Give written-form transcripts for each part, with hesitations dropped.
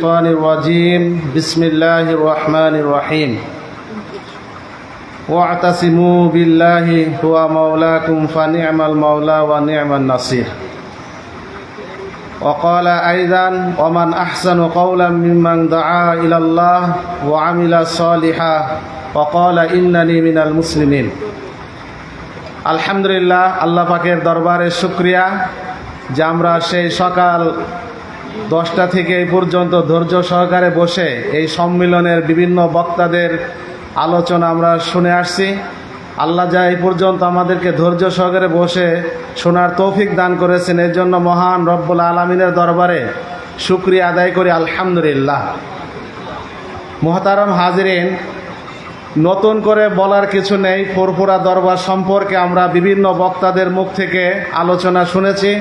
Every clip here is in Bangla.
الشيطان الرجيم بسم الله الرحمن الرحيم واعتصموا بالله هو مولاكم فنعم المولى ونعم النصير وقال أيضا ومن أحسن قولا ممن دعا إلى الله وعمل صالحا وقال إنني من المسلمين আলহামদুলিল্লাহ আল্লাহ পাকের দরবারে শুকরিয়া যে আমরা সেই সকাল 10টা থেকে এই পর্যন্ত ধৈর্য সহকারে বসে এই সম্মেলনের বিভিন্ন বক্তাদের আলোচনা আমরা শুনে আসছি। আল্লাহ যা এই পর্যন্ত আমাদেরকে ধৈর্য সহকারে বসে শোনার তৌফিক দান করেছেন, এর জন্য মহান রব্বুল আলামিনের দরবারে শুকরিয়া আদায় করি আলহামদুলিল্লাহ। মুহতারাম হাজিরিন, নতুন করে বলার কিছু নেই। ফুরফুরা দরবার সম্পর্কে আমরা বিভিন্ন বক্তাদের মুখ থেকে আলোচনা শুনেছি,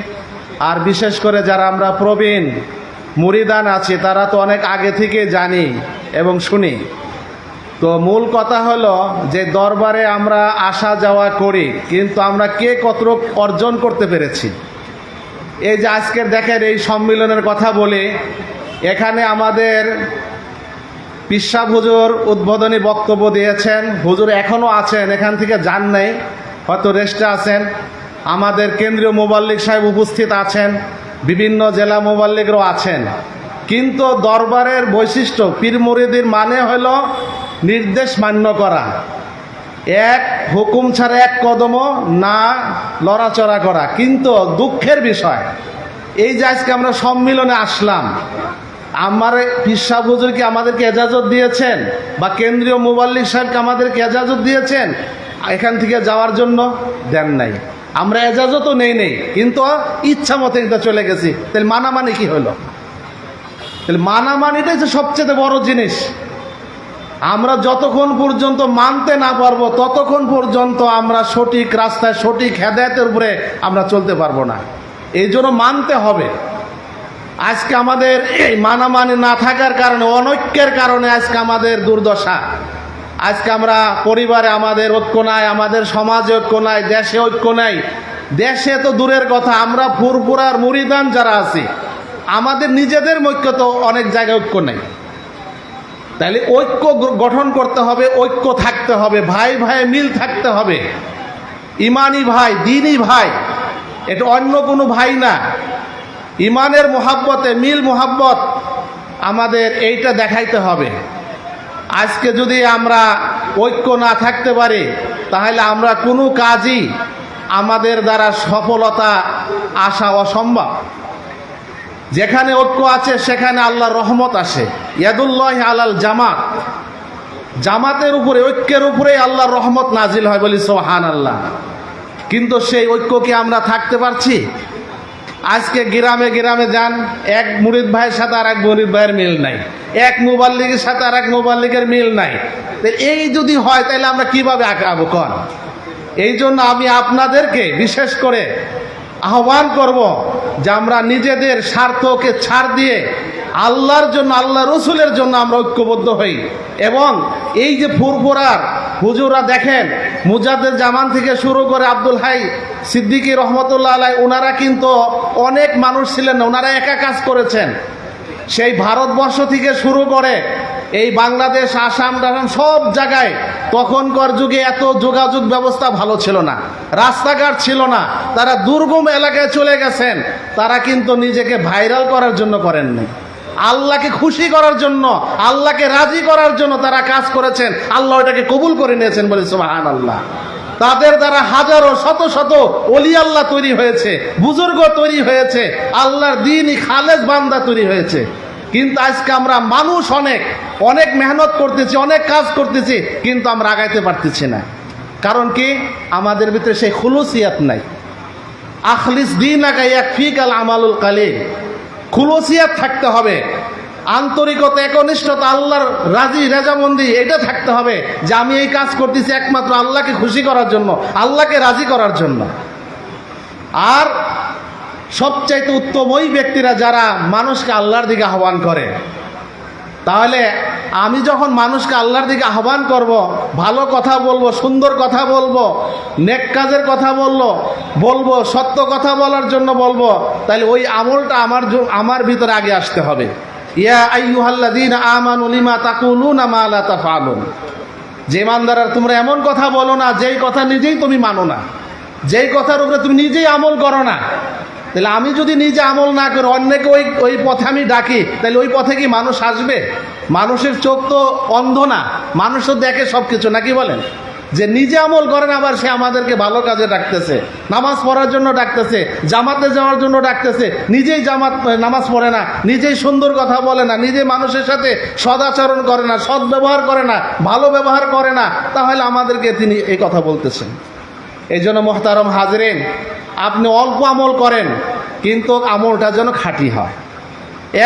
আর বিশেষ করে যারা আমরা প্রবীণ মুরিদান আছি তারা তো অনেক আগে থেকে জানি এবং শুনি। তো মূল কথা হলো যে দরবারে আমরা আসা যাওয়া করি, কিন্তু আমরা কে কতটুকু অর্জন করতে পেরেছি। এই যে আজকের দেখেন এই সম্মেলনের কথা বলি, এখানে আমাদের পিসাব হুজুর উদ্বোধনী বক্তব্য দিয়েছেন। হুজুর এখনও আছেন, এখান থেকে যান নাই, হয়তো রেস্টে আছেন। আমাদের কেন্দ্রীয় মুবাল্লিগ সাহেব উপস্থিত আছেন, বিভিন্ন জেলা মুবাল্লিগরাও আছেন। কিন্তু দরবারের বৈশিষ্ট্য পীর মুরিদির মানে হলো নির্দেশ মান্য করা, এক হুকুম ছাড়া এক কদমও না লড়াচড়া করা। কিন্তু দুঃখের বিষয় এই যে আজকে আমরা সম্মিলনে আসলাম, আমার পিসাব হুজুর কি আমাদেরকে এজাজত দিয়েছেন বা কেন্দ্রীয় মুবাল্লিগ সাহেবকে আমাদেরকে এজাজত দিয়েছেন এখান থেকে যাওয়ার জন্য? দেন নাই। আমরা এজাজতও নেই, কিন্তু ইচ্ছা মতো এটা চলে গেছি। তাহলে মানামানি কি হলো? তাহলে মানামানিটাই হচ্ছে সবচেয়ে বড় জিনিস। আমরা যতক্ষণ পর্যন্ত মানতে না পারবো ততক্ষণ পর্যন্ত আমরা সঠিক রাস্তায় সঠিক হেদায়েতের উপরে আমরা চলতে পারবো না। এই জন্য মানতে হবে। আজকে আমাদের এই মানামানি না থাকার কারণে, অনৈক্যের কারণে আজকে আমাদের দুর্দশা। আজকে আমরা পরিবারে আমাদের ঐক্য নাই, আমাদের সমাজে ঐক্য নাই, দেশে ঐক্য নাই। দেশে তো দূরের কথা, আমরা ফুরফুরার মুরিদান যারা আছি আমাদের নিজেদের ঐক্য তো অনেক জায়গায় ঐক্য নেই। তাইলে ঐক্য গঠন করতে হবে, ঐক্য থাকতে হবে, ভাই ভাই মিল থাকতে হবে। ইমানি ভাই, দ্বীনি ভাই, এটা অন্য কোনো ভাই না। ইমানের মোহাব্বতে মিল মোহাব্বত আমাদের এইটা দেখাইতে হবে। আজকে যদি আমরা ঐক্য না থাকতে পারি তাহলে আমরা কোনো কাজই আমাদের দ্বারা সফলতা আসা অসম্ভব। যেখানে ঐক্য আছে সেখানে আল্লাহর রহমত আসে। ইয়াদুল্লাহি আলাল জামাত, জামাতের উপরে, ঐক্যের উপরেই আল্লাহর রহমত নাজিল হয়, বলি সুবহানাল্লাহ। কিন্তু সেই ঐক্য কি আমরা থাকতে পারছি? আজকে গ্রামে গ্রামে যান, এক মুরিদ ভাইয়ের সাথে আর এক মুরিদ ভাইয়ের মিল নাই, এক মুবাল্লিগের সাথে আর এক মুবাল্লিগের মিল নাই। এই যদি হয় তাহলে আমরা কিভাবে আগাবো কন? এই জন্য আমি আপনাদেরকে বিশেষ করে আহ্বান করব যে আমরা নিজেদের স্বার্থকে ছাড় দিয়ে আল্লাহর জন্য, আল্লাহ রসুলের জন্য আমরা ঐক্যবদ্ধ হই। এবং এই যে ফুরফুরার হুজুরা দেখেন, মুজাদ্দেদ জামান থেকে শুরু করে আব্দুল হাই সিদ্দিকী রহমতুল্লাহ আলাই, ওনারা কিন্তু অনেক মানুষ ছিলেন না, ওনারা একা কাজ করেছেন। সেই ভারতবর্ষ থেকে শুরু করে এই বাংলাদেশ, আসাম টাসাম সব জায়গায় তখনকার যুগে এত যোগাযোগ ব্যবস্থা ভালো ছিল না, রাস্তাঘাট ছিল না। তারা দুর্গম এলাকায় চলে গেছেন। তারা কিন্তু নিজেকে ভাইরাল করার জন্য করেননি, আল্লাহকে খুশি করার জন্য, আল্লাহকে রাজি করার জন্য তারা কাজ করেছেন। আল্লাহ এটাকে কবুল করে নিয়েছেন, বলে সুবহানাল্লাহ। তাদের দ্বারা হাজারো শত শত ওলি আল্লাহ তৈরি হয়েছে, বুজুর্গ তৈরি হয়েছে, আল্লাহর দ্বীনি খালেস বান্দা তৈরি হয়েছে। কিন্তু আজকে আমরা মানুষ অনেক মেহনত করতেছি, অনেক কাজ করতেছি, কিন্তু আমরা আগাইতে পারতেছি না। কারণ কি? আমাদের ভিতরে সেই খুলুসিয়াত নাই। আখলিস দীনাকা ইয়াকফিকাল আমালুল কালিল। খুলুসিয়াত থাকতে হবে, আন্তরিকতা, একনিষ্ঠতা, আল্লাহর রাজি রেজামন্দি, এটা থাকতে হবে যে আমি এই কাজ করতেছি একমাত্র আল্লাহকে খুশি করার জন্য, আল্লাহকে রাজি করার জন্য। আর সবচাইতে উত্তম ওই ব্যক্তিরা যারা মানুষকে আল্লাহর দিকে আহ্বান করে। তাহলে আমি যখন মানুষকে আল্লাহর দিকে আহ্বান করব, ভালো কথা বলবো, সুন্দর কথা বলবো, নেক কাজের কথা বলবো, সত্য কথা বলার জন্য বলবো, তাহলে ওই আমলটা আমার ভিতরে আগে আসতে হবে। ইয়া আইয়ুহাল্লাযীনা আমানু লিমা তাকুলুনা মা লা তাফআলুন, যে ইমানদাররা তোমরা এমন কথা বলো না যেই কথা নিজেই তুমি মানো না, যেই কথার উপরে তুমি নিজেই আমল করো না। তাহলে আমি যদি নিজে আমল না করি, অন্যকে ওই পথে আমি ডাকি, তাহলে ওই পথে কি মানুষ আসবে? মানুষের চোখ তো অন্ধ না, মানুষ তো দেখে সব কিছু, নাকি বলেন? যে নিজে আমল করেন আবার সে আমাদেরকে ভালো কাজে ডাকতেছে, নামাজ পড়ার জন্য ডাকতেছে, জামাতে যাওয়ার জন্য ডাকতেছে, নিজেই নামাজ পড়ে না, নিজেই সুন্দর কথা বলে না, নিজে মানুষের সাথে সদাচরণ করে না, সৎ ব্যবহার করে না, ভালো ব্যবহার করে না, তাহলে আমাদেরকে তিনি এই কথা বলতেছেন। এই জন্য মোহতারম হাজরিন, আপনি অল্প আমল করেন কিন্তু আমলটা যেন খাঁটি হয়,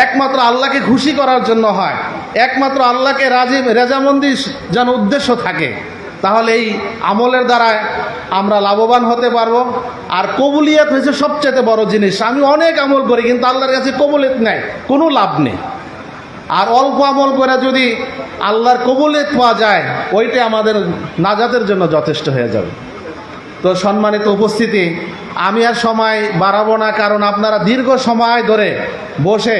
একমাত্র আল্লাহকে খুশি করার জন্য হয়, একমাত্র আল্লাহকে রেজামন্দি যেন উদ্দেশ্য থাকে, তাহলে এই আমলের দ্বারা আমরা লাভবান হতে পারবো। আর কবুলিয়ত হয়েছে সবচেয়ে বড় জিনিস। আমি অনেক আমল করি কিন্তু আল্লাহর কাছে কবুলিয়ত নেই, কোনো লাভ নেই। আর অল্প আমল করে যদি আল্লাহর কবুলিয়ত পাওয়া যায়, ওইটা আমাদের নাজাতের জন্য যথেষ্ট হয়ে যাবে। তো সম্মানিত উপস্থিতি, আমি আর সময় বাড়াবো না, কারণ আপনারা দীর্ঘ সময় ধরে বসে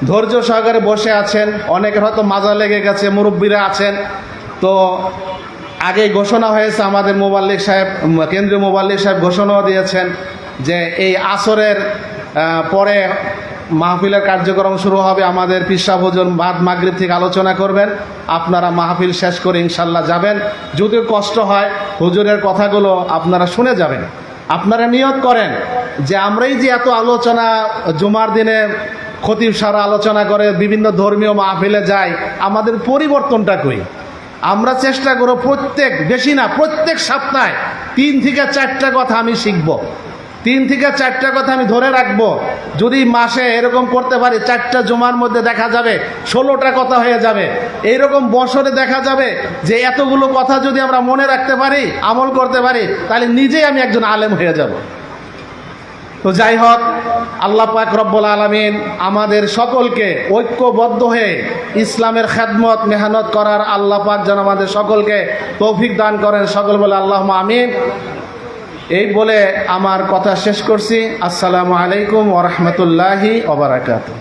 ধৈর্য সহকারে বসে আছেন, অনেকের হয়তো মাজা লেগে গেছে, মুরব্বীরা আছেন। তো আগেই ঘোষণা হয়েছে, আমাদের মোবাল্লিক সাহেব, কেন্দ্রীয় মোবাল্লিক সাহেব ঘোষণাও দিয়েছেন যে এই আসরের পরে মাহফিলের কার্যক্রম শুরু হবে। আমাদের পিসা ভোজন বাদ মাগরিব থেকে আলোচনা করবেন, আপনারা মাহফিল শেষ করে ইনশাল্লাহ যাবেন। যদি কষ্ট হয়, হুজুরের কথাগুলো আপনারা শুনে যাবেন। আপনারা নিয়ত করেন যে আমরাই যে এত আলোচনা জুমার দিনে খতিব সারা আলোচনা করে বিভিন্ন ধর্মীয় মাহফিলে যাই, আমাদের পরিবর্তনটা করি। আমরা চেষ্টা করব প্রত্যেক, বেশি না, প্রত্যেক সপ্তাহে 3 থেকে 4টা কথা আমি শিখব, 3 থেকে 4টা কথা আমি ধরে রাখবো। যদি মাসে এরকম করতে পারি, 4টা জুমার মধ্যে দেখা যাবে 16টা কথা হয়ে যাবে। এইরকম বছরে দেখা যাবে যে এতগুলো কথা যদি আমরা মনে রাখতে পারি, আমল করতে পারি, তাহলে নিজেই আমি একজন আলেম হয়ে যাব। তো যাই হোক, আল্লাহ পাক রব্বুল আলামিন আমাদের সকলকে ঐক্যবদ্ধ হয়ে ইসলামের খেদমত মেহনত করার আল্লাহ পাক যেন আমাদের সকলকে তৌফিক দান করেন। সকল বলে আল্লাহুম্মা আমিন। এই বলে আমার কথা শেষ করছি। আসসালামু আলাইকুম ওয়া রাহমাতুল্লাহি ওয়া বারাকাতুহু।